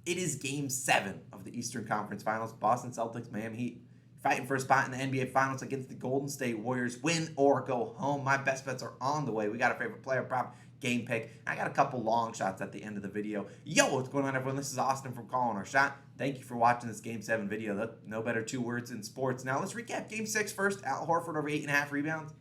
It is Game 7 of the Eastern Conference Finals. Boston Celtics, Miami Heat, fighting for a spot in the NBA Finals against the Golden State Warriors. Win or go home. My best bets are on the way. We got a favorite player prop, game pick. I got a couple long shots at the end of the video. Yo, what's going on, everyone? This is Austin from Calling Our Shot. Thank you for watching this Game 7 video. No better two words in sports. Now, let's recap Game 6 first. Al Horford over 8.5 rebounds.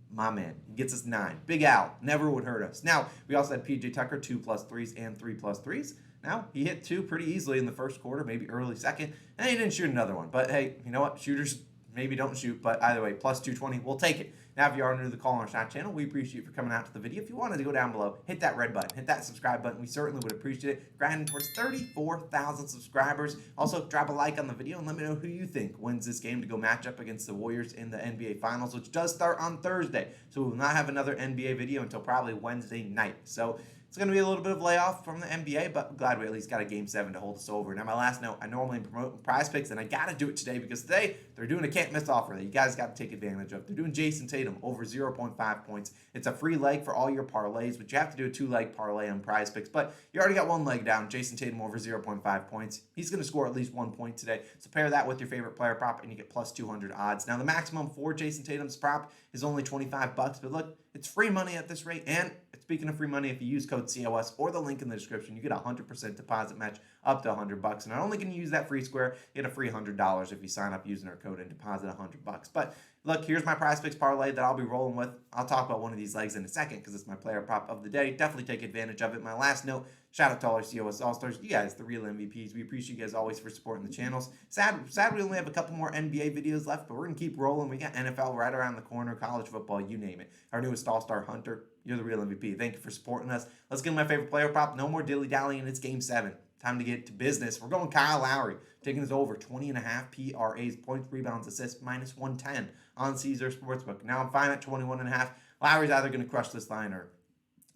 My man, he gets us 9. Big Al, never would hurt us. Now, we also had PJ Tucker, 2+3s and 3+3s. Now, he hit 2 pretty easily in the first quarter, maybe early second, and he didn't shoot another one. But hey, you know what? Shooters maybe don't shoot, but either way, plus 220, we'll take it. Now, if you are new to the Call on Our Shot channel, we appreciate you for coming out to the video. If you wanted to go down below, hit that red button, hit that subscribe button. We certainly would appreciate it. Grinding towards 34,000 subscribers. Also, drop a like on the video and let me know who you think wins this game to go match up against the Warriors in the NBA Finals, which does start on Thursday. So we will not have another NBA video until probably Wednesday night. So it's going to be a little bit of layoff from the NBA, but I'm glad we at least got a Game 7 to hold us over. Now, my last note, I normally promote PrizePicks, and I got to do it today because today they're doing a can't-miss offer that you guys got to take advantage of. They're doing Jason Tatum over 0.5 points. It's a free leg for all your parlays, but you have to do a 2-leg parlay on PrizePicks. But you already got one leg down, Jason Tatum over 0.5 points. He's going to score at least 1 point today. So pair that with your favorite player prop, and you get plus 200 odds. Now, the maximum for Jason Tatum's prop is only $25, but look, it's free money at this rate, and speaking of free money, if you use code COS or the link in the description, you get a 100% deposit match up to $100. And not only can you use that free square, you get a free $100 if you sign up using our code and deposit $100. But look, here's my PrizePicks parlay that I'll be rolling with. I'll talk about one of these legs in a second because it's my player prop of the day. Definitely take advantage of it. My last note, shout out to all our COS All-Stars. You guys, the real MVPs. We appreciate you guys always for supporting the channels. Sad we only have a couple more NBA videos left, but we're going to keep rolling. We got NFL right around the corner, college football, you name it. Our newest All-Star Hunter, you're the real MVP. Thank you for supporting us. Let's get my favorite player prop. No more dilly-dallying. It's Game 7. Time to get to business. We're going Kyle Lowry, taking us over 20.5 PRAs, points, rebounds, assists, minus 110 on Caesar Sportsbook. Now I'm fine at 21.5. Lowry's either going to crush this line or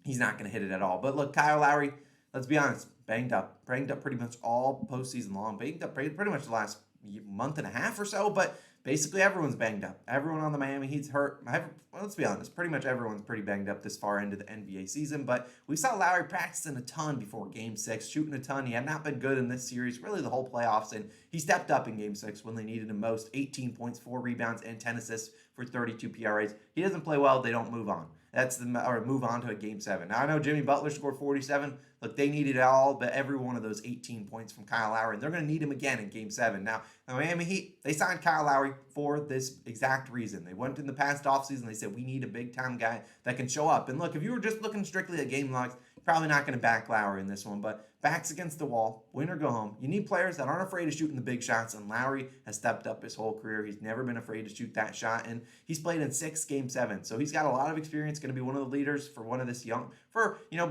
he's not going to hit it at all. But look, Kyle Lowry, let's be honest, banged up pretty much all postseason long, banged up pretty much the last month and a half or so, but basically everyone's banged up. Everyone on the Miami Heat's hurt. Well, let's be honest, pretty much everyone's pretty banged up this far into the NBA season, but we saw Lowry practicing a ton before Game 6, shooting a ton. He had not been good in this series, really the whole playoffs, and he stepped up in Game 6 when they needed him most. 18 points, 4 rebounds, and 10 assists for 32 PRAs. He doesn't play well, they don't move on. Or move on to a Game 7. Now, I know Jimmy Butler scored 47. Look, they needed all, but every one of those 18 points from Kyle Lowry, and they're going to need him again in Game 7. Now, the Miami Heat, they signed Kyle Lowry for this exact reason. They went in the past offseason, they said, we need a big-time guy that can show up. And look, if you were just looking strictly at game logs, you're probably not going to back Lowry in this one, but backs against the wall, win or go home. You need players that aren't afraid of shooting the big shots, and Lowry has stepped up his whole career. He's never been afraid to shoot that shot, and he's played in 6 Game 7, so he's got a lot of experience, going to be one of the leaders for one of this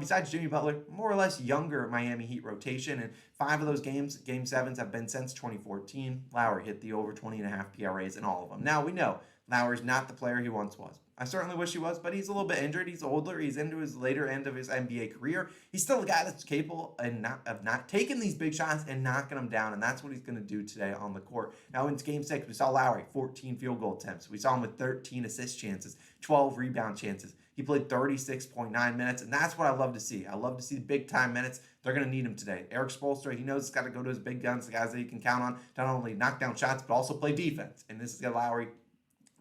besides Jimmy Butler, more or less younger Miami Heat rotation, and 5 of those games, Game 7s, have been since 2014. Lowry hit the over 20.5 PRAs in all of them. Now, we know Lowry's not the player he once was. I certainly wish he was, but he's a little bit injured. He's older. He's into his later end of his NBA career. He's still a guy that's capable of not taking these big shots and knocking them down, and that's what he's going to do today on the court. Now, in Game 6, we saw Lowry, 14 field goal attempts. We saw him with 13 assist chances, 12 rebound chances. He played 36.9 minutes, and that's what I love to see. I love to see big-time minutes. They're going to need him today. Erik Spoelstra, he knows he's got to go to his big guns, the guys that he can count on, not only knock down shots, but also play defense. And this is Lowry.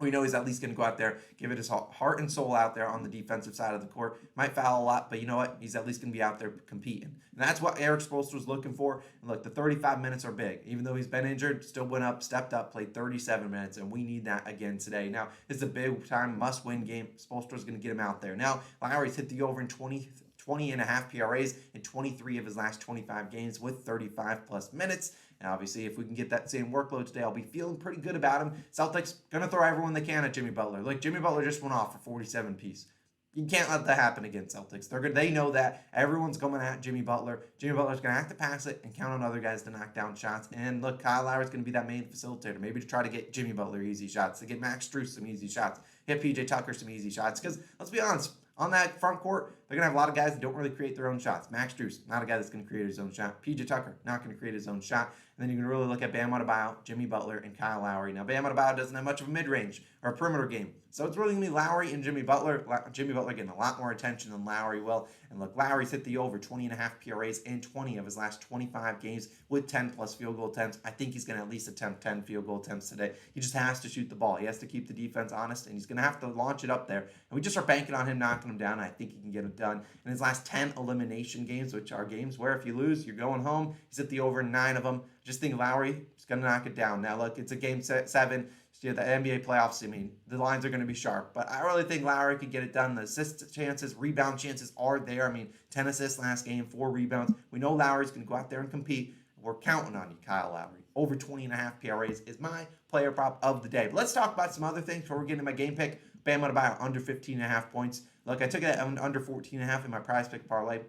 We know he's at least going to go out there, give it his heart and soul out there on the defensive side of the court. Might foul a lot, but you know what? He's at least going to be out there competing. And that's what Erik Spoelstra was looking for. And look, the 35 minutes are big. Even though he's been injured, still went up, stepped up, played 37 minutes, and we need that again today. Now, it's a big-time must-win game. Spoelstra's going to get him out there. Now, Lowry's hit the over in 20.5 PRAs in 23 of his last 25 games with 35-plus minutes. And obviously, if we can get that same workload today, I'll be feeling pretty good about him. Celtics going to throw everyone they can at Jimmy Butler. Like, Jimmy Butler just went off for 47 piece. You can't let that happen against Celtics. They know that. Everyone's coming at Jimmy Butler. Jimmy Butler's going to have to pass it and count on other guys to knock down shots. And look, Kyle Lowry's going to be that main facilitator. Maybe to try to get Jimmy Butler easy shots, to get Max Strus some easy shots, hit PJ Tucker some easy shots. Because let's be honest, on that front court, they're going to have a lot of guys that don't really create their own shots. Max Strus, not a guy that's going to create his own shot. PJ Tucker, not going to create his own shot. And then you can really look at Bam Adebayo, Jimmy Butler, and Kyle Lowry. Now, Bam Adebayo doesn't have much of a mid-range or a perimeter game. So it's really going to be Lowry and Jimmy Butler. Jimmy Butler getting a lot more attention than Lowry will. And look, Lowry's hit the over 20.5 PRAs in 20 of his last 25 games with 10-plus field goal attempts. I think he's going to at least attempt 10 field goal attempts today. He just has to shoot the ball. He has to keep the defense honest, and he's going to have to launch it up there. And we just are banking on him knocking him down, and I think he can get it done. In his last 10 elimination games, which are games where if you lose, you're going home, he's hit the over 9 of them. Just think Lowry is going to knock it down. Now, look, it's a game 7. The NBA playoffs, I mean, the lines are going to be sharp. But I really think Lowry could get it done. The assist chances, rebound chances are there. I mean, 10 assists last game, 4 rebounds. We know Lowry's going to go out there and compete. We're counting on you, Kyle Lowry. Over 20.5 PRAs is my player prop of the day. But let's talk about some other things before we get into my game pick. Bam Adebayo, under 15.5 points. Look, I took it under 14.5 in my PrizePicks parlay.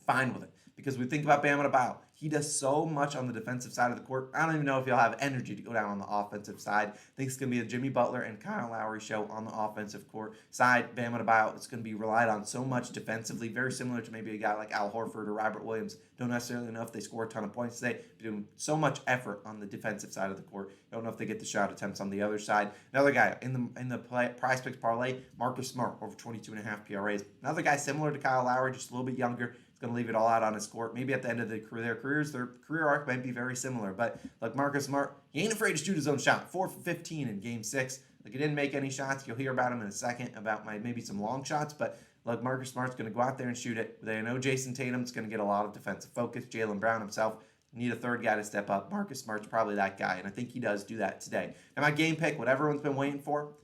Fine with it. Because we think about Bam Adebayo. He does so much on the defensive side of the court. I don't even know if he'll have energy to go down on the offensive side. I think it's going to be a Jimmy Butler and Kyle Lowry show on the offensive court side. Bam Adebayo is going to be relied on so much defensively, very similar to maybe a guy like Al Horford or Robert Williams. Don't necessarily know if they score a ton of points today, but doing so much effort on the defensive side of the court. Don't know if they get the shot attempts on the other side. Another guy in the PrizePicks parlay, Marcus Smart, over 22.5 PRAs. Another guy similar to Kyle Lowry, just a little bit younger. Going to leave it all out on his court. Maybe at the end of their career arc might be very similar. But like Marcus Smart, he ain't afraid to shoot his own shot. 4 for 15 in Game 6. Like he didn't make any shots. You'll hear about him in a second about maybe some long shots. But like Marcus Smart's going to go out there and shoot it. They know Jason Tatum's going to get a lot of defensive focus. Jaylen Brown himself. Need a third guy to step up. Marcus Smart's probably that guy, and I think he does do that today. Now my game pick, what everyone's been waiting for,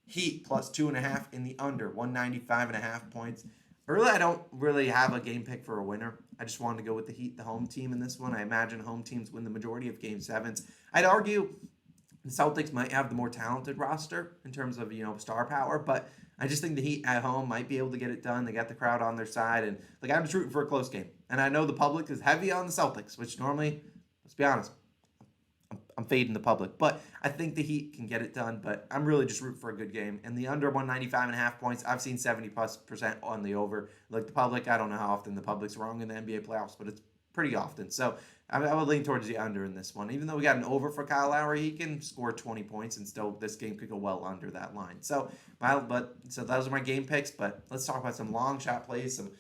Heat plus 2.5 in the under, 195.5 points. Really, I don't really have a game pick for a winner. I just wanted to go with the Heat, the home team in this one. I imagine home teams win the majority of Game 7s. I'd argue the Celtics might have the more talented roster in terms of, star power, but I just think the Heat at home might be able to get it done. They got the crowd on their side, and I'm just rooting for a close game. And I know the public is heavy on the Celtics, which normally, let's be honest, I'm fading the public. But I think the Heat can get it done, but I'm really just rooting for a good game. And the under 195.5 points, I've seen 70+% on the over. Like the public, I don't know how often the public's wrong in the NBA playoffs, but it's pretty often. So I would lean towards the under in this one. Even though we got an over for Kyle Lowry, he can score 20 points and still this game could go well under that line. So those are my game picks, but let's talk about some long shot plays, some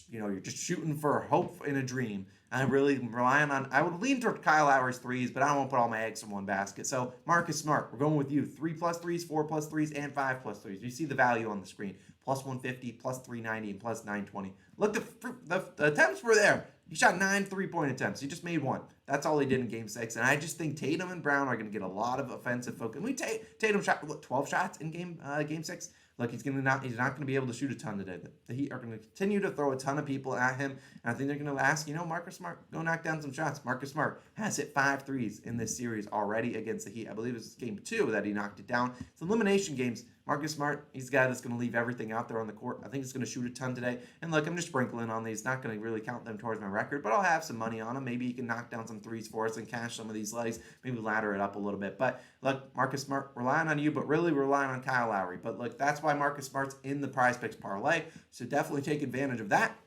you're just shooting for hope in a dream. I'm really relying on, I would lean toward Kyle Lowry's threes, but I don't want to put all my eggs in one basket. So Marcus Smart, we're going with you. 3+ threes, 4+ threes, and 5+ threes. You see the value on the screen. Plus 150, plus 390, and plus 920. Look, the attempts were there. He shot 9 3-point attempts. He just made 1. That's all he did in Game 6. And I just think Tatum and Brown are going to get a lot of offensive focus. Tatum shot, 12 shots in Game 6? Look, he's not going to be able to shoot a ton today. The Heat are going to continue to throw a ton of people at him, and I think they're going to ask, Marcus Smart, go knock down some shots. Marcus Smart has hit 5 threes in this series already against the Heat. I believe it's Game 2 that he knocked it down. It's elimination games. Marcus Smart, he's the guy that's going to leave everything out there on the court. I think he's going to shoot a ton today. And look, I'm just sprinkling on these. Not going to really count them towards my record, but I'll have some money on him. Maybe he can knock down some threes for us and cash some of these legs. Maybe ladder it up a little bit. But look, Marcus Smart, relying on you, but really relying on Kyle Lowry. But look, that's why Marcus Smart's in the PrizePicks parlay. So definitely take advantage of that.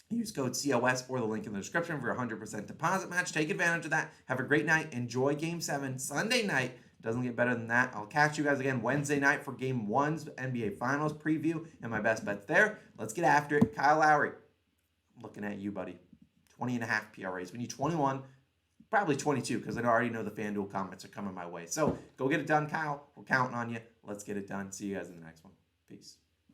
Use code COS or the link in the description for a 100% deposit match. Take advantage of that. Have a great night. Enjoy Game 7 Sunday night. Doesn't get better than that. I'll catch you guys again Wednesday night for Game 1's NBA Finals preview and my best bets there. Let's get after it. Kyle Lowry, I'm looking at you, buddy. 20.5 PRAs. We need 21, probably 22, because I already know the FanDuel comments are coming my way. So go get it done, Kyle. We're counting on you. Let's get it done. See you guys in the next one. Peace.